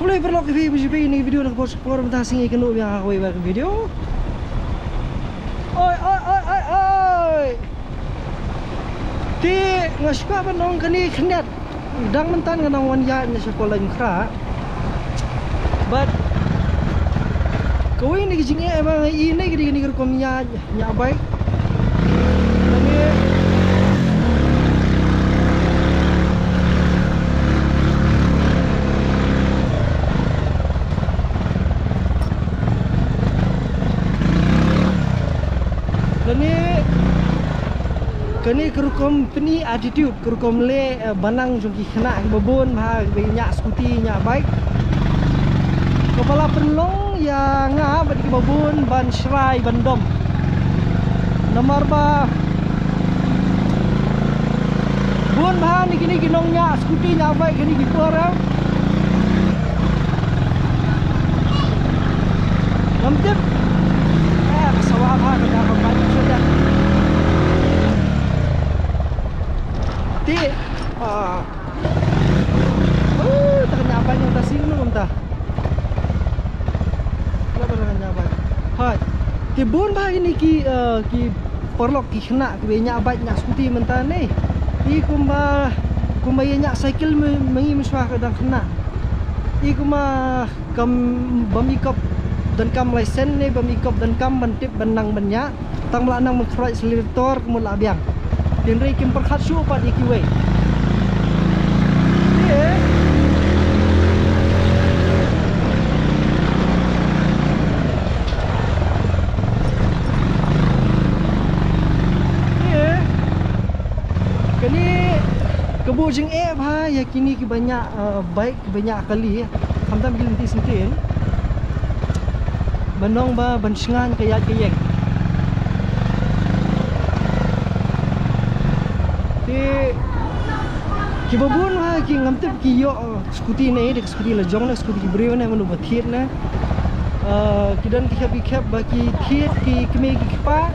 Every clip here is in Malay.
Kalau berlok ini video nak buat por mentah singi kenu yang aku buat video. Oi. Ti ngasuka benong kini knet. Dang mentan nganong wanya nya sekolah ingkra. But kau ini kijingnya emang ini gini kerkomnya nyabai. Kini kerukom peni attitude kerukom le banang jongki kena babon bah banyak skuti nya baik kepala penlong yang ngah bagi babon ban serai bandom nomor ba bon bah ni kini ginongnya skuti nya baik kini giporang namtip pesawat bah kada banyak sudah tak nyapa yang tak sini entah. Kenapa tak nyapa? Hai, kebun bah ini ki perlok ki kena banyak banyak skuti mentah ni. Di kumba banyak cycle mengi meswah kadang kena. Di kumba kam bamikop dan kam lesen ni bamikop dan kam bantip benang banyak. Tang melanang mengkerai selektor kemudian abiang. Denri kim perkhat su pat ikiwe. Kini kebujing bah ya kini ki banyak baik banyak kali hamtam bilinti sentin. Benong ba bensingan kayak kayeng. Ki babun ha ki ngamtep ki yo skuti ne dek skuti la jong na skuti brio na manu bathir na ki dan ki khap ba ki thiet ki kme ki pa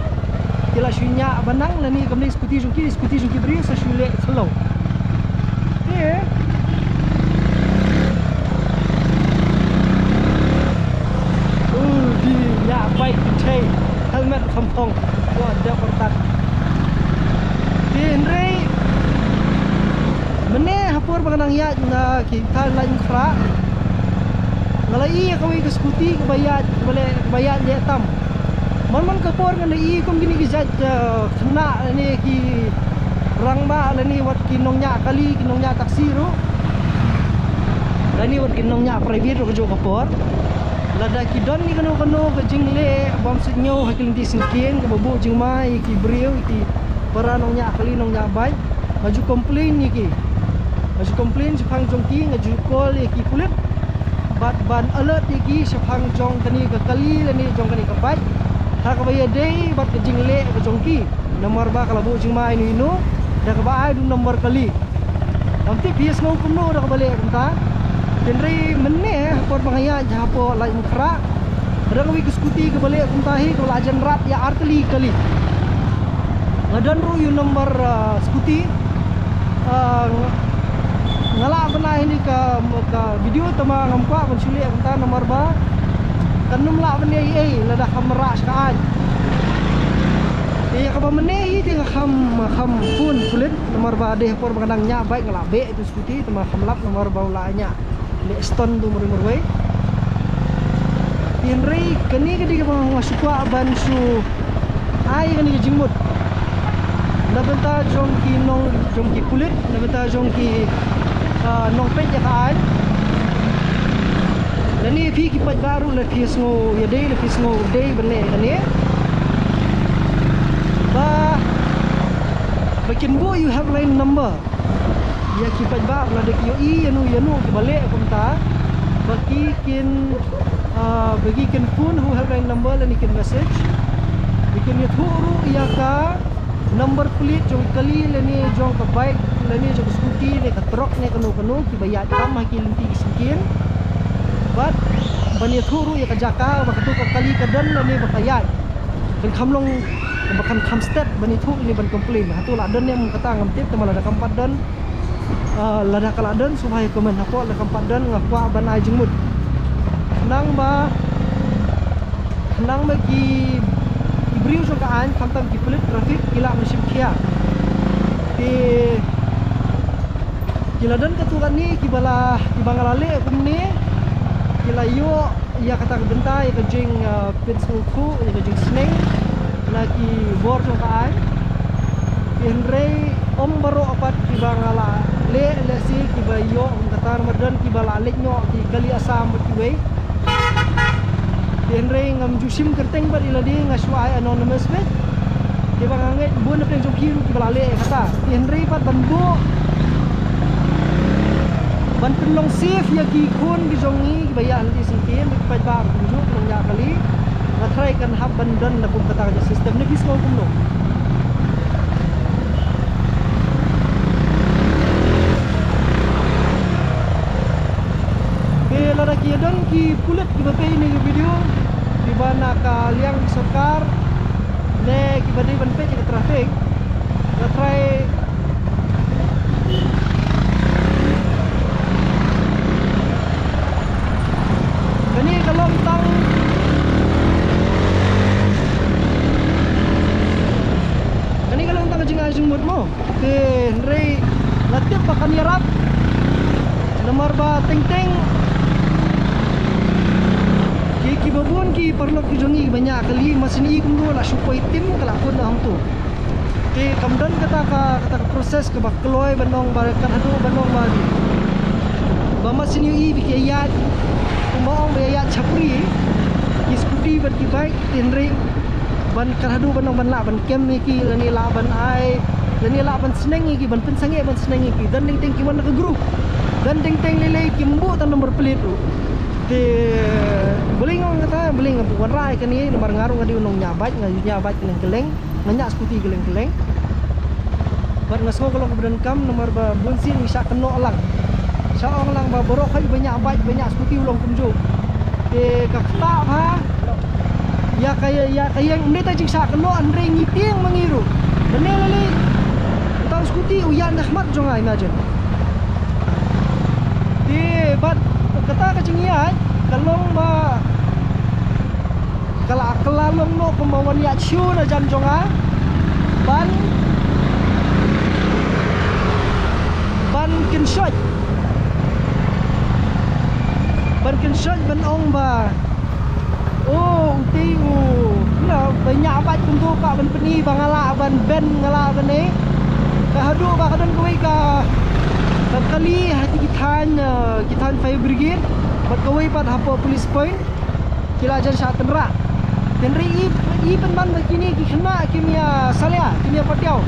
ki la shunya banang la ni kamne skuti jungki brio sa shule slow ye di ya baik thai helmet kampong wa da pertat Henry mene hapur panganang ya na kita lain kra ngalai kawi ke skuti kebayat kebayat dia tam mon kapur kan i kum gini ki jat kena ni ki rangba ni wat kinongnya kali kinongnya taksi ru ni wat kinongnya private ru jo kapur lada ki don ni kanu ke jingle bom senyo hakil di singkin ke babu jing mai ki brio ki para nongnya kali nongnya bai maju komplain ni ki maju komplain sepang jongki ngaju call ki kulit ban alert ki sepang jong kani ke kali ni jong kani ke bai ha ka bai dei bat ke jingle ke jongki nomor ba kalau bu jing mai ni no da ka bai du nomor kali nanti bias ngau kuno da ka balik entah denri menne por bangaya japo lain kra ada kawi ke skuti ke balik entahi ke lajan rat ya arteli kali ngadan ru yu nomor skuti ngala pernah ini ke video tama ngampa mensuli entah nomor ba kanum la bani lada kamera sekaan ya ka meneh ti kham pun kulit nomor ba deh por bangandangnya baik ngala be itu skuti tama khamlap nomor ba ulanya le stone tu murmurway Henry kini kedi ka masukwa bansu ai kini jingmut nabenta jongki kulit nabenta jongki nong pet ya kan dan ni fi ki pat baru le fi sngo ya dei le fi sngo dei bene kani ba bakin bo you have line number ya ki pat ba la de ki yo i yanu ki balik kumta bagi kin phone who have line number la ni kin message bikin ya thuru ya ka number plate jong kali leni jong ka bike leni jong skuti ne ka truck ne kanu ki bayat kam ki linti singkin bat bani thuru ya ka jaka ba ka kali ka dan leni ba bayat kan khamlong bakan kham step bani thu ni ban complain hatu la dan yang kata ngam tip temal ada kampat dan lada kaladan supaya kemen hapo la kampadan ngakwa ban ai jengmut nang ba ki ibriu jong ka an kamtam ki pulit trafik kila mesim kia di kiladan katukan ni kibala kibangalale kumni kila yo ya kata bentai ke jing pinsulku ya ke jing snake lagi bor jong ka an Henry om baru apat kibangala le si kibayo katar madan kibala leknyo ki kali asam kiwe Henry ngam jusim kerteng bar iladi ngaswai anonymous be kibanganget bun pe jokiru kibala le kata Henry pat banbu ban penlong sif ya ki kun ki jongi kibaya anti singkin pat ba kunjuk nong ya kali na try kan hab bandan na kum kata sistem ni bismo kumno lagi dan ki pulit ki bape ini video di mana ka liang sarkar ne ki bade ban pe ke trafik na try kani kalau tang jing ajung mut mo ke Henry latip pakan yarap nomor ba teng ki babun ki perlu ki jongi banyak kali masin i kumdo la supaya tim kala pun hang tu ke kamdan kata proses ke bakloi banong barakan hadu banong bagi ba masin i bi ki ayat kumong be ayat chapri ki skuti ban ki baik tinri ban kan hadu banong ban la ban kem ki lani la ban ai lani la ban seneng ki ban pen sange ban seneng ki dan ding ki wan ka group dan ding lele ki mbu tan nomor plate tu di boleh ngomong kata boleh ngabuan rai kan ni nomor ngarung ngadi unong nyabat keleng nganyak skuti keleng bar ngasko kalau kemudian kam nomor ba bunsin bisa keno lang sa ong lang ba borok kai banyak skuti ulong kumju di kakta ha ya kaya yang meta jing sa keno andre ngiting mengiru benelali utang skuti uyan ahmad jonga imagine di bat kata kecingian kalong ba kala kelalong no kemauan ya ciu na jam jonga ban kinshot ban ong ba oh tiu na banyak bat kuntu ka ban peni bangala ban ben ngala ban ni kahadu ba kadan kuwi ka kali hati kitan fire brigade bat kawai pat hapo police point kila jan sa tenra tenri i penban begini ki kena kimia salia kimia patiau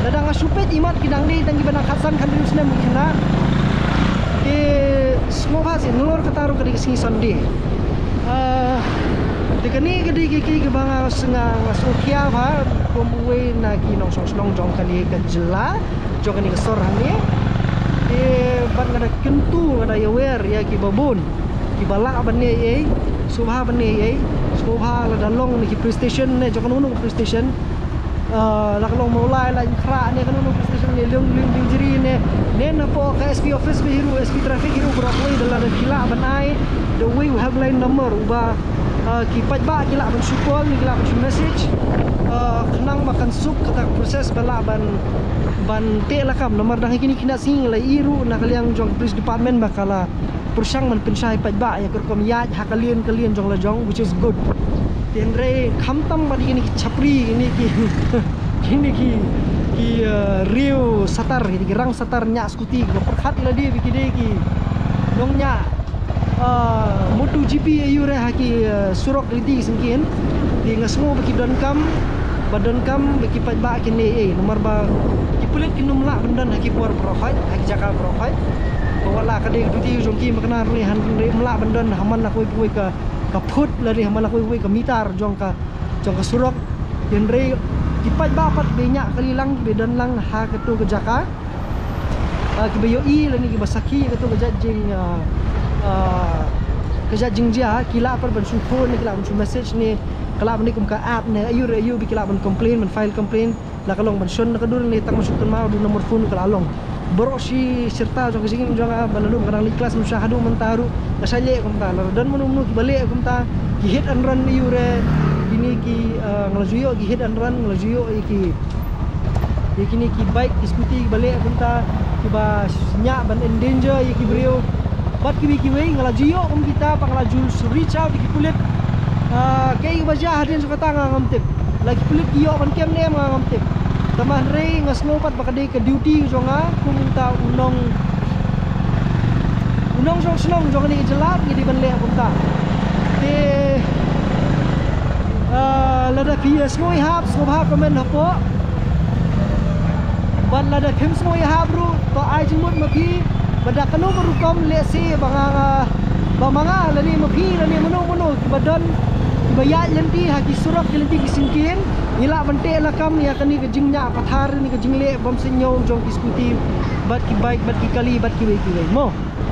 dadang asupet imat kidang dei tanggi banang khasan kan dirus nem kena ke semua pasi nulur kataru kadi singi sonde dekani kadi ki banga senga ngasukia ba komwe na ki nong song jong kali kejela jong kani kesor hani ban ngada kentu ngada yawer ya ki babun ki balak ban ne subha ban ne subha la dalong ni ki police station ne jokon unu police station la kalong mulai la khra ne kan unu police station ne lung jiri ne na po ka SP office be hiru SP traffic hiru brokoi dalam kila ban ai the way we have line number uba ki pajba kila ban supol ni kila ban message kenang makan sup kata proses bala ban te lakam nomor dah kini kena sing la iru na kaliang jong police department bakala persang man pensai pajba ya kerkom ya hakalian jong la jong which is good tenre khamtam badi kini chapri ini ki riu satar ki rang satar nya skuti go perkhat ila dia bikide ki dongnya MotoGP ayu re haki surok lidi singkin di ngasmo baki donkam badan kam baki pajba kini nomor ba ki pulit kinum la bendan haki puar profit haki jaka profit wala kade duti jongki makna ri han ri mla bendan haman na koi ka put lari haman na koi ka mitar jong ka surok yen re ki pajba pat banyak kali lang bedan lang ha ketu ke jaka ki bayo i lani ki basaki ketu ke jing kerja jingja kila par ban phone ni kila ban message ni kala ban kum ka app ni ayu bi kila ban complain ban file complain la kalong ban shon ka dur ni tang masuk ma du nomor phone kala long Boroshi serta jong singin jong balalum kadang liklas musyahadu mentaru kasalye kumta dan menu balik kumta ki hit and run iure ini ki ngelajuyo ki hit and run ngelajuyo iki ni ki bike ki scooty balik kumta ki ba nya ban in danger iki brio bat ki wei ngelajuyo kita panglaju reach out ki kulit kai baja hadin sukata ngamtip lagi kulit iyo kan kem nem ngamtip tamah rei ngasnopat bakade ke duty jonga kumta unong jong senong jong ni jelat ni banle kumta te lada ps ngoi hap sobha komen hapo ban lada phim ngoi hap ru to ai jimut mapi bada kanu merukom lesi bamanga lani mapi lani mano badan bayat lenti haki surat lenti kisingkin ila bante lakam ya kani ke jingnya pathar ni ke jingle bom senyong jong ki scooty bat ki bike bat ki kali bat ki wei mo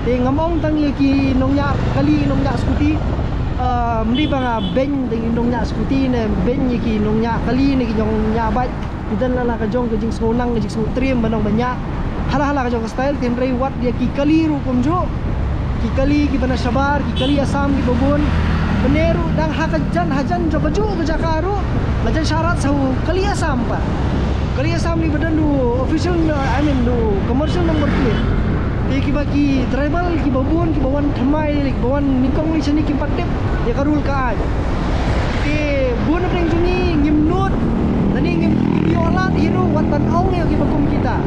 te ngamong tang ye ki nongnya kali nongnya scooty mri banga ben ding nongnya scooty ne ben ye ki nongnya kali ni ki nongnya bike idan la ka jong ke jing sonang ke jing trim banong banyak hala ka jong style tin rei wat dia ki kali ru kumjo ki kali ki bana sabar ki kali asam ki bobon beneru dang hajan jo baju ke jakaru lajan syarat sahu kali asam pa kali asam ni badan du official du commercial number plate te ki baki tribal ki babun ki bawan thamai ki bawan nikong ni sini ki patip ya karul ka ai te bun reng juni ngimnut tani ngim biola hiru watan ong ya ki bakum kita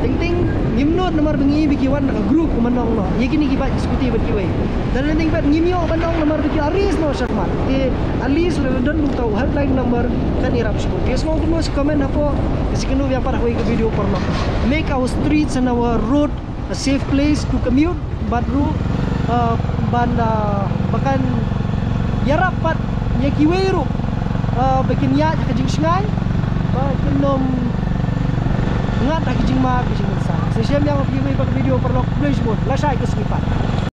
ting ngimnut nomor bengi biki wan ka group manong no ye kini ki ba diskuti bat ki wei dan ting bat ngimyo manong nomor biki aris no syatman te alis le don lu tau headline number kan irap sku ke semua kuno komen apa kesikenu yang parah wei ke video porno make our streets and our road a safe place to commute badru banda bahkan ya rapat ye ki wei ru bikin ya ke jing sungai bakin nom ngat tak jing ma ke jing sa sesiam yang video perlu please bon la sai ke snipat